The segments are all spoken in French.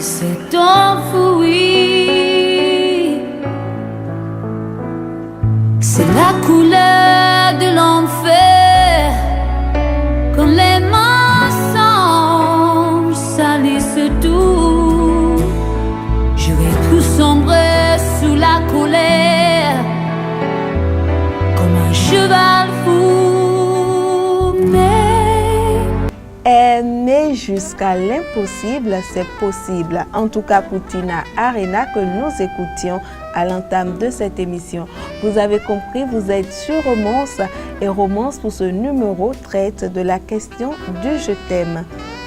s'est enfoui. C'est la couleur de l'enfer quand les mensonges salissent tout. Je vais tout sombrer sous la colère comme un cheval fou. Aimer jusqu'à l'impossible, c'est possible. En tout cas pour Tina Arena que nous écoutions à l'entame de cette émission. Vous avez compris, vous êtes sur Romance et Romance pour ce numéro traite de la question du je t'aime.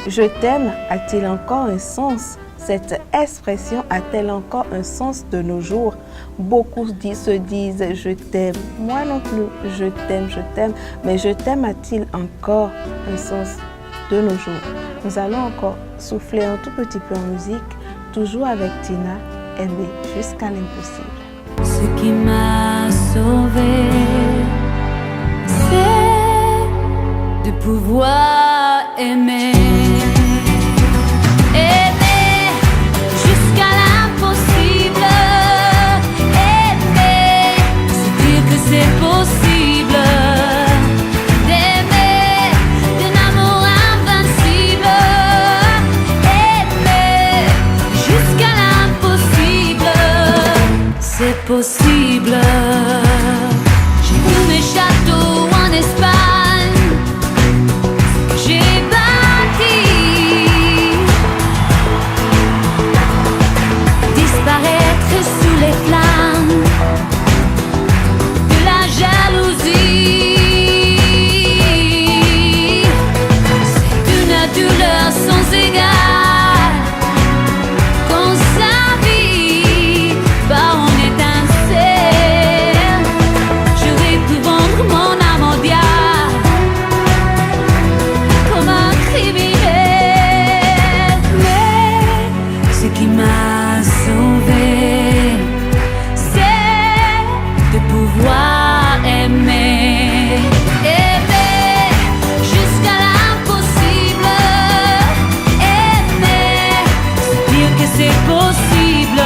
Je t'aime a-t-il encore un sens? Cette expression a-t-elle encore un sens de nos jours? Beaucoup se disent je t'aime. Moi non plus, je t'aime. Mais je t'aime a-t-il encore un sens de nos jours? Nous allons encore souffler un tout petit peu en musique, toujours avec Tina, aimer jusqu'à l'impossible. Ce qui m'a sauvé, c'est de pouvoir aimer. Aimer jusqu'à l'impossible. Aimer, c'est dire que c'est possible. C'est possible. J'ai vu mes châteaux en Espagne, j'ai bâti, disparaître sous les flammes de la jalousie. C'est une douleur sans égale quand sa vie bat en étincelle. Je vais plus vendre mon âme au diable comme un criminel. Mais ce qui m'a sauvé, c'est de pouvoir aimer. Aimer jusqu'à l'impossible. Aimer, c'est dire que c'est possible.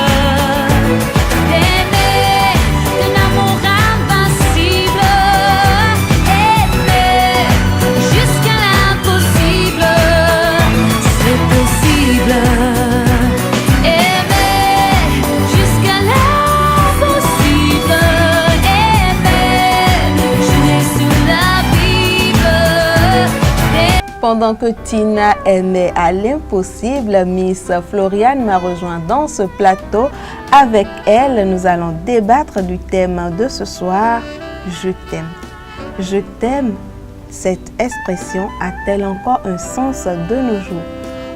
D'aimer d'un amour invincible. Aimer jusqu'à l'impossible. C'est possible. Aimer jusqu'à l'impossible. Aimer, je l'ai sous la Bible. Pendant que Tina aimait à l'impossible, Miss Floriane m'a rejoint dans ce plateau. Avec elle, nous allons débattre du thème de ce soir, je t'aime. Je t'aime, cette expression a-t-elle encore un sens de nos jours?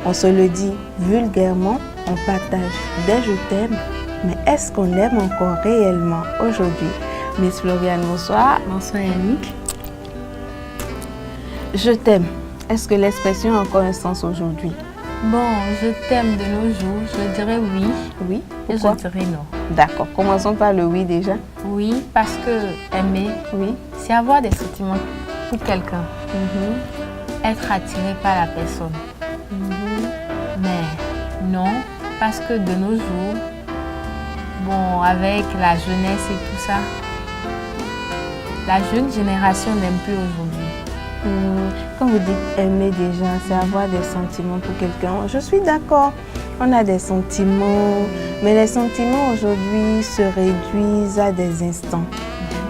On se le dit vulgairement, on partage des je t'aime, mais est-ce qu'on aime encore réellement aujourd'hui? Miss Floriane, bonsoir. Bonsoir Yannick. Je t'aime. Est-ce que l'expression a encore un sens aujourd'hui? Bon, je t'aime de nos jours, je dirais oui. Oui. Et Pourquoi? je dirais non. D'accord. Commençons par le oui déjà. Oui, parce que aimer, Oui. c'est avoir des sentiments pour quelqu'un, Mhm. être attiré par la personne. Mais non, parce que de nos jours, bon, avec la jeunesse et tout ça, la jeune génération n'aime plus aujourd'hui. Quand vous dites aimer déjà, c'est avoir des sentiments pour quelqu'un. Je suis d'accord, on a des sentiments, mais les sentiments aujourd'hui se réduisent à des instants.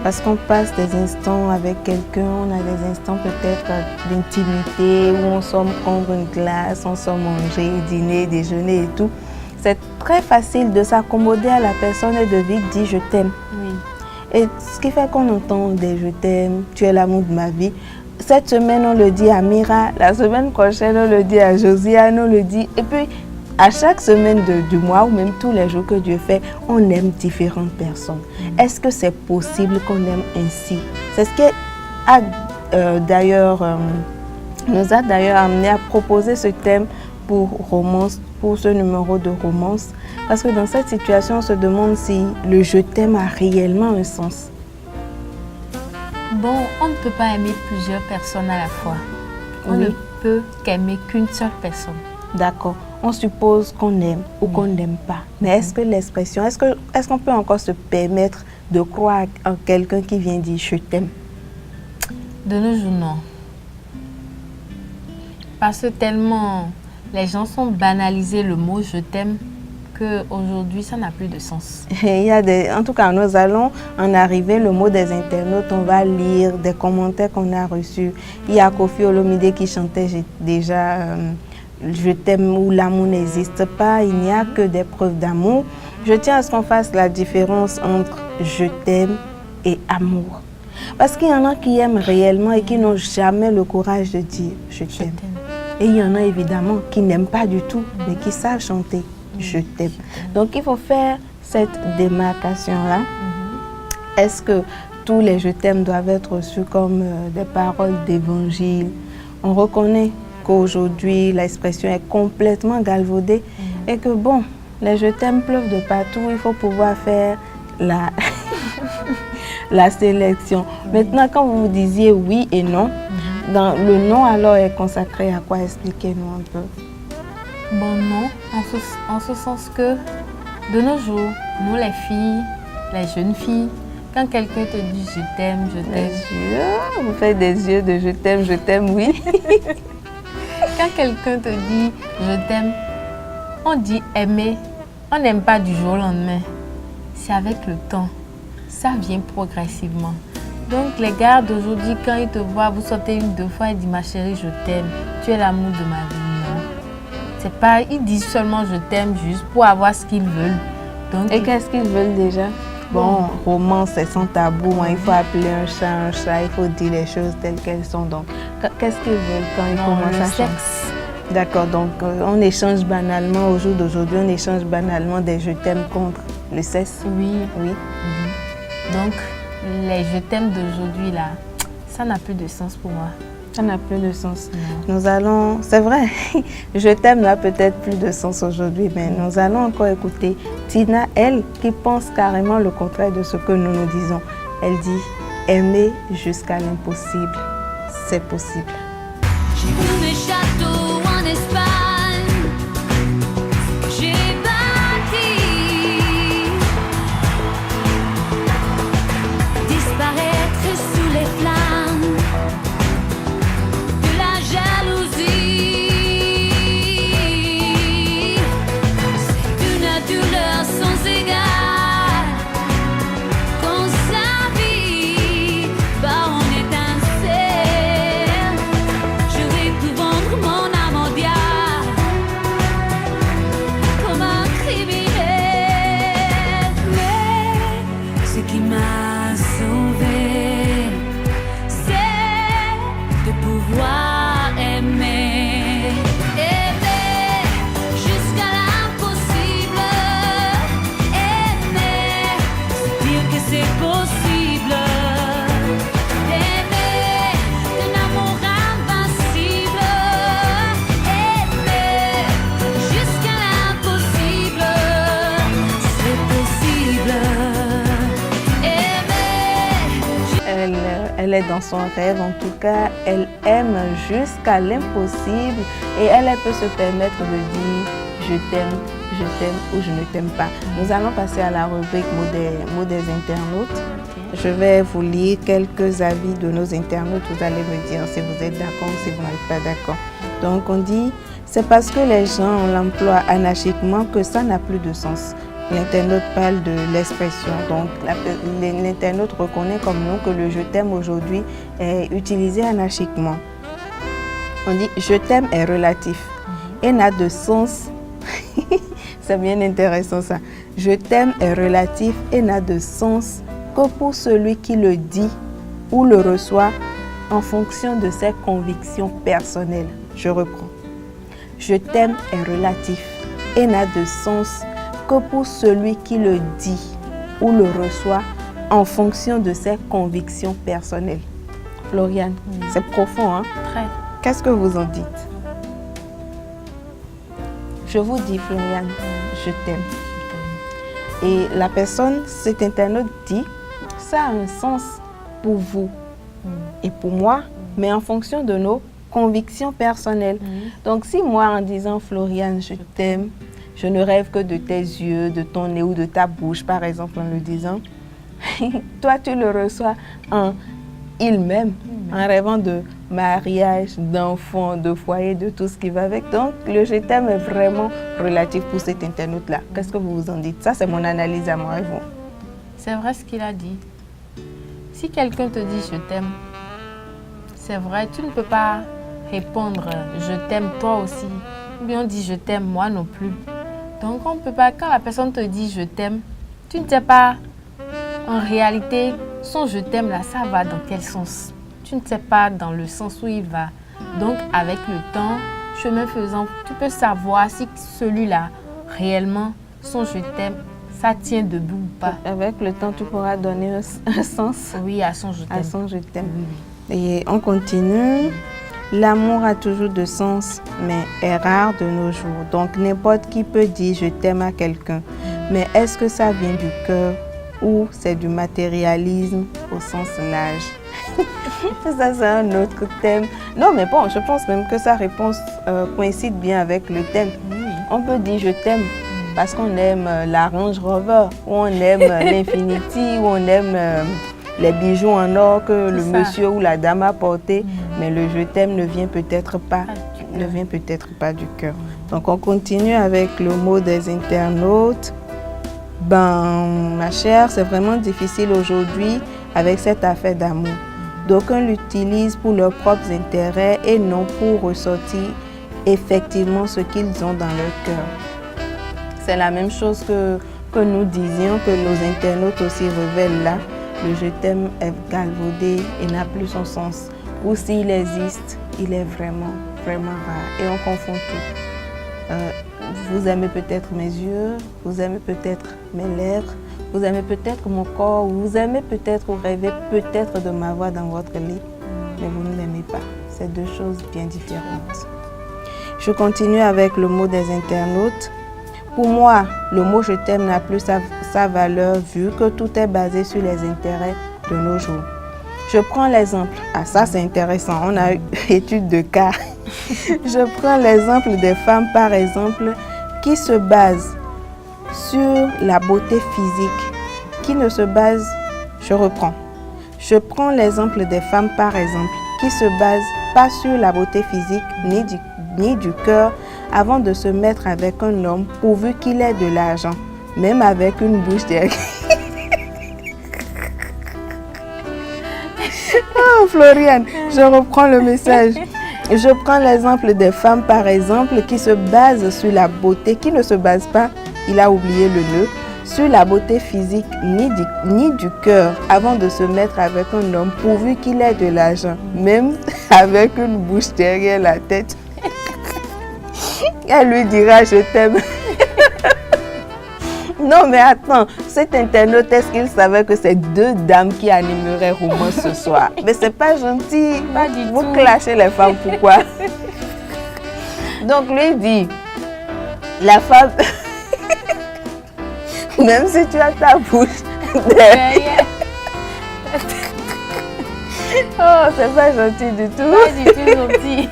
Parce qu'on passe des instants avec quelqu'un, on a des instants peut-être d'intimité où on sort prendre une glace, on sort manger, dîner, déjeuner et tout. C'est très facile de s'accommoder à la personne et de vite dire je t'aime. Oui. Et ce qui fait qu'on entend des je t'aime, tu es l'amour de ma vie. Cette semaine, on le dit à Mira, la semaine prochaine, on le dit à Josiane, on le dit. Et puis, à chaque semaine du mois ou même tous les jours que Dieu fait, on aime différentes personnes. Est-ce que c'est possible qu'on aime ainsi? C'est ce qui nous a d'ailleurs amené à proposer ce thème pour Romance, pour ce numéro de Romance. Parce que dans cette situation, on se demande si le je t'aime a réellement un sens. Bon, on ne peut pas aimer plusieurs personnes à la fois. On Oui. ne peut qu'aimer qu'une seule personne. D'accord. on suppose qu'on aime ou qu'on n'aime pas. Mais est-ce que l'expression, est-ce qu'on peut encore se permettre de croire en quelqu'un qui vient dire « je t'aime » ? De nos jours, non. Parce que tellement les gens sont banalisés le mot « je t'aime » qu'aujourd'hui, ça n'a plus de sens. En tout cas, nous allons en arriver, le mot des internautes, on va lire des commentaires qu'on a reçus. Il y a Kofi Olomide qui chantait déjà je t'aime ou l'amour n'existe pas, il n'y a que des preuves d'amour. Je tiens à ce qu'on fasse la différence entre je t'aime et amour. Parce qu'il y en a qui aiment réellement et qui n'ont jamais le courage de dire je t'aime. Et il y en a évidemment qui n'aiment pas du tout, mais qui savent chanter je t'aime. Donc il faut faire cette démarcation-là. Est-ce que tous les je t'aime doivent être reçus comme des paroles d'évangile? On reconnaît qu'aujourd'hui l'expression est complètement galvaudée et que bon, les je t'aime pleuvent de partout, il faut pouvoir faire la, la sélection. Maintenant, quand vous disiez oui et non, dans le non alors est consacré à quoi? Expliquez-nous un peu. Bon, non, en ce sens que de nos jours, nous les filles, les jeunes filles, quand quelqu'un te dit je t'aime, vous faites des yeux de je t'aime, oui. Quand quelqu'un te dit je t'aime, on dit aimer, on n'aime pas du jour au lendemain. C'est avec le temps, ça vient progressivement. Donc les gars d'aujourd'hui, quand ils te voient, vous sortez une, deux fois, ils disent ma chérie, je t'aime, tu es l'amour de ma vie. Non. C'est pas, ils disent seulement je t'aime juste pour avoir ce qu'ils veulent. Donc, et qu'est-ce qu'ils veulent déjà? Bon, romance, c'est sans tabou, hein. Il faut appeler un chat, il faut dire les choses telles qu'elles sont. Donc, qu'est-ce qu'ils veulent quand ils commencent à chanter? D'accord, donc on échange banalement, au jour d'aujourd'hui, on échange banalement des je t'aime contre le sexe. Oui. Donc, les je t'aime d'aujourd'hui, là, ça n'a plus de sens pour moi. Ça n'a plus de sens. Non. Nous allons, c'est vrai, je t'aime n'a peut-être plus de sens aujourd'hui, mais nous allons encore écouter Tina, elle, qui pense carrément le contraire de ce que nous nous disons. Elle dit, aimer jusqu'à l'impossible, c'est possible. J'ai vu mes châteaux en Espagne, j'ai bâti, disparaître sous les flammes de la jalousie. C'est une douleur sans égale quand sa vie bat en étincelle. J'aurais pu vendre mon âme au diable comme un criminel. Mais ce qui m'a sauvé, c'est de pouvoir aimer. Aimer jusqu'à l'impossible. Aimer, se dire que c'est possible. Aimer d'un amour invincible. Aimer jusqu'à l'impossible. C'est possible. Aimer. Elle est dans son rêve, en tout cas, elle aime jusqu'à l'impossible et elle peut se permettre de dire je t'aime ou je ne t'aime pas. Nous allons passer à la rubrique mots des internautes. Je vais vous lire quelques avis de nos internautes. Vous allez me dire si vous êtes d'accord ou si vous n'êtes pas d'accord. Donc on dit, c'est parce que les gens l'emploient anarchiquement que ça n'a plus de sens. L'internaute parle de l'expression, donc l'internaute reconnaît comme nous que le je t'aime aujourd'hui est utilisé anarchiquement. On dit je t'aime est relatif et n'a de sens, c'est bien intéressant ça, je t'aime est relatif et n'a de sens que pour celui qui le dit ou le reçoit en fonction de ses convictions personnelles. Je reprends, je t'aime est relatif et n'a de sens que pour celui qui le dit ou le reçoit en fonction de ses convictions personnelles. Floriane, c'est profond, hein? Très. Qu'est-ce que vous en dites? Je vous dis, Floriane, je t'aime. Et la personne, cet internaute dit, ça a un sens pour vous et pour moi, mais en fonction de nos conviction personnelle. Donc, si moi, en disant Floriane, je t'aime, je ne rêve que de tes yeux, de ton nez ou de ta bouche, par exemple, en le disant, toi, tu le reçois en il m'aime, en rêvant de mariage, d'enfants, de foyer, de tout ce qui va avec. Donc, le je t'aime est vraiment relatif pour cet internaute-là. Qu'est-ce que vous en dites? Ça, c'est mon analyse à moi et vous. C'est vrai ce qu'il a dit. Si quelqu'un te dit je t'aime, c'est vrai, tu ne peux pas répondre je t'aime toi aussi. Ou bien on dit je t'aime moi non plus. Donc on ne peut pas, quand la personne te dit je t'aime, tu ne sais pas en réalité son je t'aime là, ça va dans quel sens? Tu ne sais pas dans le sens où il va. Donc avec le temps, chemin faisant, tu peux savoir si celui-là réellement son je t'aime, ça tient debout ou pas. Avec le temps, tu pourras donner un sens. Oui, à son je t'aime. À son je t'aime. Et on continue. L'amour a toujours de sens, mais est rare de nos jours. Donc, n'importe qui peut dire je t'aime à quelqu'un. Mais est-ce que ça vient du cœur ou c'est du matérialisme au sens large? Ça, c'est un autre thème. Non, mais bon, je pense même que sa réponse coïncide bien avec le thème. On peut dire je t'aime parce qu'on aime la Range Rover, ou on aime l'Infinity, ou on aime les bijoux en or que le monsieur ou la dame a porté, mais le je t'aime ne vient peut-être pas du cœur. Donc on continue avec le mot des internautes. Ben, ma chère, c'est vraiment difficile aujourd'hui avec cette affaire d'amour. D'aucuns l'utilisent pour leurs propres intérêts et non pour ressortir effectivement ce qu'ils ont dans leur cœur. C'est la même chose que nous disions, que nos internautes aussi révèlent là. Le je t'aime est galvaudé et n'a plus son sens. Ou s'il existe, il est vraiment, vraiment rare. Et on confond tout. Vous aimez peut-être mes yeux, vous aimez peut-être mes lèvres, vous aimez peut-être mon corps, vous aimez peut-être ou rêvez peut-être de m'avoir dans votre lit, mais vous ne m'aimez pas. C'est deux choses bien différentes. Je continue avec le mot des internautes. Pour moi, le mot je t'aime n'a plus sa valeur vu que tout est basé sur les intérêts de nos jours. Je prends l'exemple, ça c'est intéressant, on a eu étude de cas. Je prends l'exemple des femmes par exemple qui se basent sur la beauté physique, qui ne se basent, je prends l'exemple des femmes par exemple qui se basent pas sur la beauté physique ni du cœur avant de se mettre avec un homme pourvu qu'il ait de l'argent, même avec une bouche derrière. Oh Floriane, je reprends le message. Je prends l'exemple des femmes par exemple qui se basent sur la beauté, qui ne se basent pas, il a oublié le nœud, sur la beauté physique ni du cœur avant de se mettre avec un homme pourvu qu'il ait de l'argent, même avec une bouche derrière la tête. Elle lui dira je t'aime. Non mais attends, cet internaute, est-ce qu'il savait que c'est deux dames qui animeraient Romance ce soir? Mais c'est pas gentil. Pas du Vous tout. clashez les femmes, pourquoi? Donc lui dit, la femme, même si tu as ta bouche derrière. Oh, c'est pas gentil du tout. Pas du tout gentil.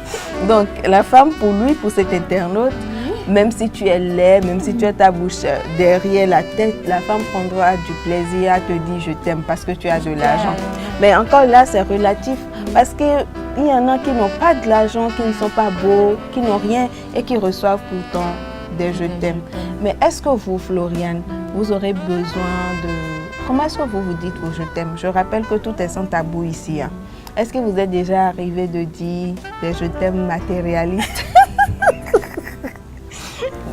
Donc, la femme, pour lui, pour cet internaute, même si tu es laid, même si tu as ta bouche derrière la tête, la femme prendra du plaisir à te dire je t'aime parce que tu as de l'argent. Mais encore là, c'est relatif parce qu'il y en a qui n'ont pas de l'argent, qui ne sont pas beaux, qui n'ont rien et qui reçoivent pourtant des je t'aime. Mais est-ce que vous, Floriane, vous aurez besoin de... Comment est-ce que vous vous dites je t'aime? Je rappelle que tout est sans tabou ici. Hein. Est-ce que vous êtes déjà arrivé de dire des je t'aime matérialistes?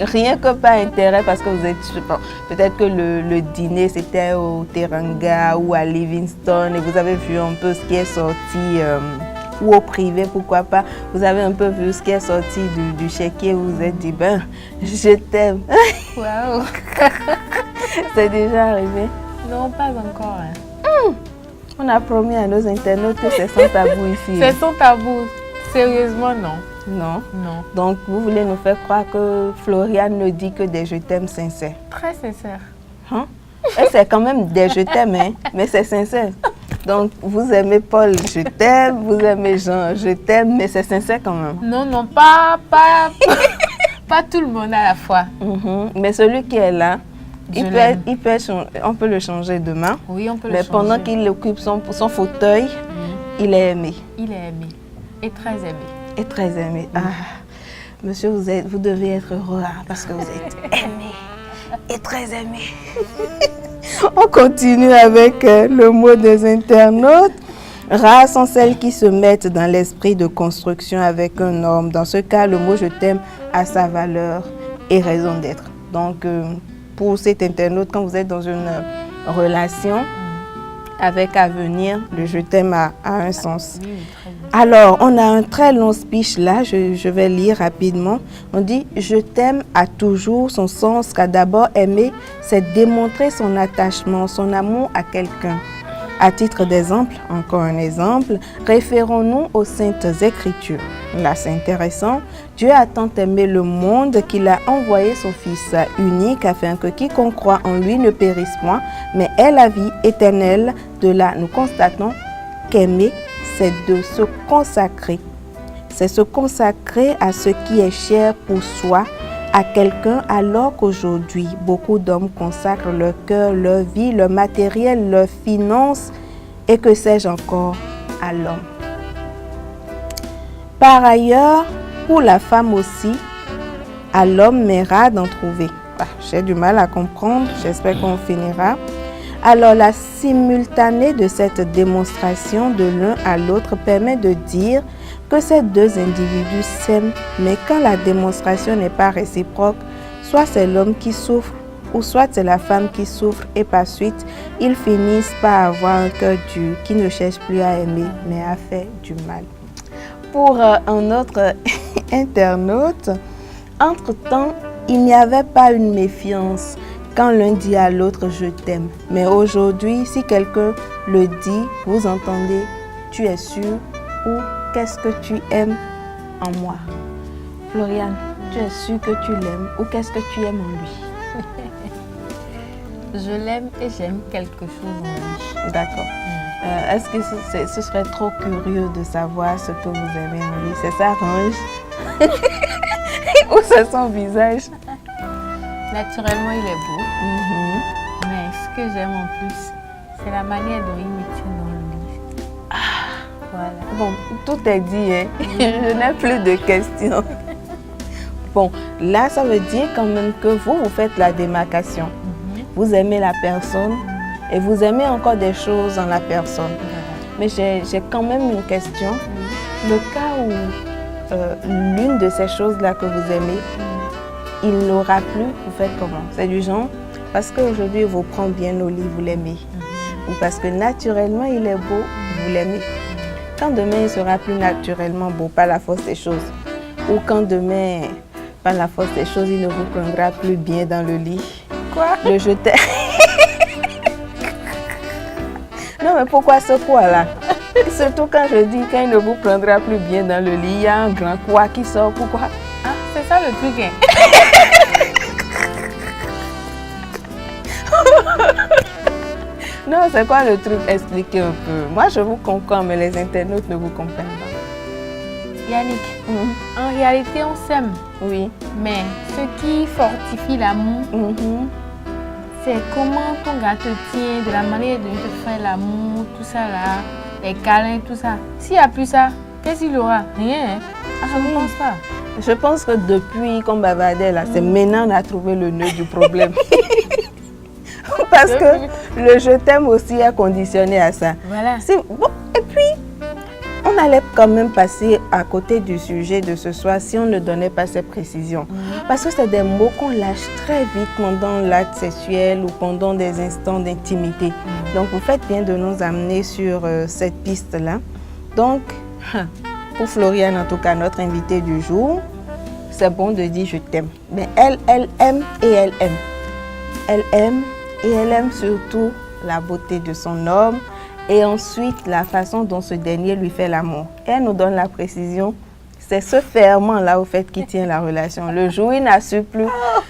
Rien que par intérêt parce que vous êtes, je sais pas, peut-être que le dîner c'était au Teranga ou à Livingstone et vous avez vu un peu ce qui est sorti ou au privé, pourquoi pas. Vous avez un peu vu ce qui est sorti du chéquier, vous vous êtes dit ben je t'aime. Waouh. C'est déjà arrivé? Non, pas encore. Hein. On a promis à nos internautes que c'est sans tabou ici. C'est sans tabou. Sérieusement, non. Non. Non. Donc, vous voulez nous faire croire que Floriane ne dit que des je t'aime sincères. Très sincère. Hein? Et c'est quand même des je t'aime, hein? Mais c'est sincère. Donc, vous aimez Paul, je t'aime, vous aimez Jean, je t'aime, mais c'est sincère quand même. Non, pas tout le monde à la fois. Mais celui qui est là, on peut le changer demain. Oui, on peut le mais changer. Mais pendant qu'il occupe son fauteuil, il est aimé. Il est aimé. Et très aimé. Et très aimé. Ah, monsieur, vous devez être heureux parce que vous êtes aimé. Et très aimé. On continue avec le mot des internautes. Rares sont celles qui se mettent dans l'esprit de construction avec un homme. Dans ce cas, le mot « je t'aime » a sa valeur et raison d'être. Donc, pour cet internaute, quand vous êtes dans une relation avec avenir, le « je t'aime » a un sens. Alors, on a un très long speech là, je vais lire rapidement. On dit « je t'aime » a toujours son sens, car d'abord aimer, c'est démontrer son attachement, son amour à quelqu'un. À titre d'exemple, encore un exemple, référons-nous aux Saintes Écritures. Là, c'est intéressant. Dieu a tant aimé le monde qu'il a envoyé son Fils unique afin que quiconque croit en lui ne périsse point, mais ait la vie éternelle. De là, nous constatons qu'aimer, c'est de se consacrer. C'est se consacrer à ce qui est cher pour soi, à quelqu'un, alors qu'aujourd'hui, beaucoup d'hommes consacrent leur cœur, leur vie, leur matériel, leurs finances et que sais-je encore à l'homme. Par ailleurs, pour la femme aussi, à l'homme m'aira d'en trouver. J'ai du mal à comprendre, j'espère qu'on finira. Alors la simultanée de cette démonstration de l'un à l'autre permet de dire que ces deux individus s'aiment, mais quand la démonstration n'est pas réciproque, soit c'est l'homme qui souffre ou soit c'est la femme qui souffre et par suite, ils finissent par avoir un cœur dur qui ne cherche plus à aimer, mais à faire du mal. Pour un autre internaute, entre-temps, il n'y avait pas une méfiance quand l'un dit à l'autre « je t'aime ». Mais aujourd'hui, si quelqu'un le dit, vous entendez « tu es sûr » ou « qu'est-ce que tu aimes en moi ?» Floriane, tu es sûr que tu l'aimes ou qu'est-ce que tu aimes en lui? Je l'aime et j'aime quelque chose en lui. D'accord. Est-ce que ce serait trop curieux de savoir ce que vous aimez en lui? C'est sa range ou c'est son visage? Naturellement, il est beau. Mais ce que j'aime en plus, c'est la manière dont il me tient dans le lit. Voilà. Bon, tout est dit, hein? Je n'ai plus de questions. Bon, là, ça veut dire quand même que vous faites la démarcation. Vous aimez la personne et vous aimez encore des choses en la personne. Mais j'ai quand même une question. Le cas où l'une de ces choses-là que vous aimez, il n'aura plus, vous faites comment? C'est du genre, parce qu'aujourd'hui, il vous prend bien au lit, vous l'aimez. Ou parce que naturellement, il est beau, vous l'aimez. Quand demain, il sera plus naturellement beau, pas la force des choses. Ou quand demain, par la force des choses, il ne vous prendra plus bien dans le lit. Quoi? Le je t'aime. Non, mais pourquoi ce quoi-là? Surtout quand je dis quand il ne vous prendra plus bien dans le lit, il y a un grand quoi qui sort. Pourquoi? Ah, c'est ça le truc, hein? Non, c'est quoi le truc? Expliquez un peu. Moi, je vous comprends, mais les internautes ne vous comprennent pas. Yannick, en réalité, on s'aime. Oui. Mais ce qui fortifie l'amour, c'est comment ton gars te tient, de la manière dont il te fait l'amour, tout ça là, les câlins, tout ça. S'il n'y a plus ça, qu'est-ce qu'il aura? Rien. Ah, je ne pense pas. Je pense que depuis qu'on bavardait là, c'est maintenant qu'on a trouvé le nœud du problème. Parce que le je t'aime aussi est conditionné à ça. Voilà. Bon, et puis, on allait quand même passer à côté du sujet de ce soir si on ne donnait pas ces précisions. Parce que c'est des mots qu'on lâche très vite pendant l'acte sexuel ou pendant des instants d'intimité. Donc, vous faites bien de nous amener sur cette piste-là. Donc, pour Floriane, en tout cas, notre invitée du jour, c'est bon de dire je t'aime. Mais elle aime et elle aime. Elle aime et elle aime surtout la beauté de son homme et ensuite la façon dont ce dernier lui fait l'amour. Et elle nous donne la précision, c'est ce ferment-là au fait qui tient la relation. Le jour où il n'assure plus,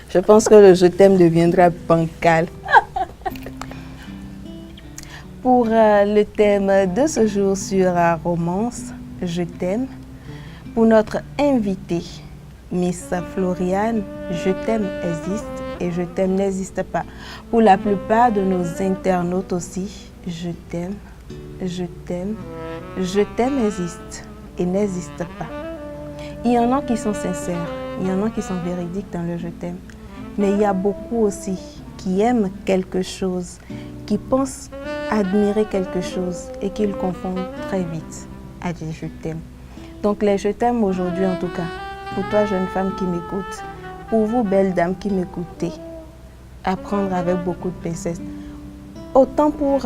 je pense que le je t'aime deviendra bancal. Pour le thème de ce jour sur romance, je t'aime. Pour notre invitée, Miss Floriane, je t'aime existe et je t'aime n'existe pas. Pour la plupart de nos internautes aussi, je t'aime existe et n'existe pas. Il y en a qui sont sincères, il y en a qui sont véridiques dans le je t'aime, mais il y a beaucoup aussi qui aiment quelque chose, qui pensent admirer quelque chose et qui le confondent très vite à dire je t'aime. Donc les je t'aime aujourd'hui en tout cas, pour toi jeune femme qui m'écoute, pour vous belle dame qui m'écoutez, à prendre avec beaucoup de pincettes. Autant pour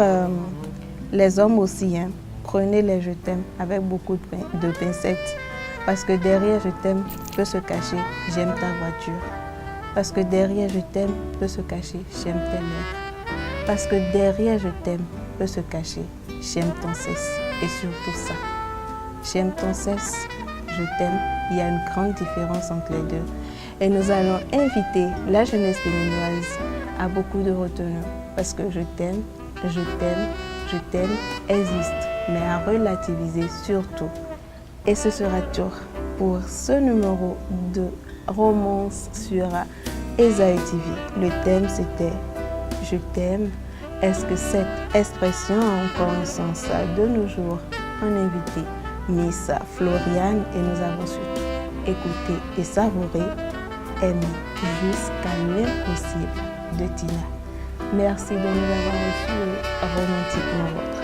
les hommes aussi, hein, prenez les je t'aime avec beaucoup de pincettes. Parce que derrière je t'aime peut se cacher j'aime ta voiture. Parce que derrière je t'aime peut se cacher j'aime tes lèvres. Parce que derrière je t'aime peut se cacher j'aime ton cesse. Et surtout ça, j'aime ton cesse, je t'aime, il y a une grande différence entre les deux. Et nous allons inviter la jeunesse béninoise à beaucoup de retenue. Parce que je t'aime existe, mais à relativiser surtout. Et ce sera tout pour ce numéro de romance sur Esaïe TV. Le thème c'était je t'aime. Est-ce que cette expression a encore un sens de nos jours? On invité Miss Floriane et nous avons surtout écouté et savouré Aimer jusqu'à l'impossible de Tina. Merci de nous avoir reçus romantiquement votre.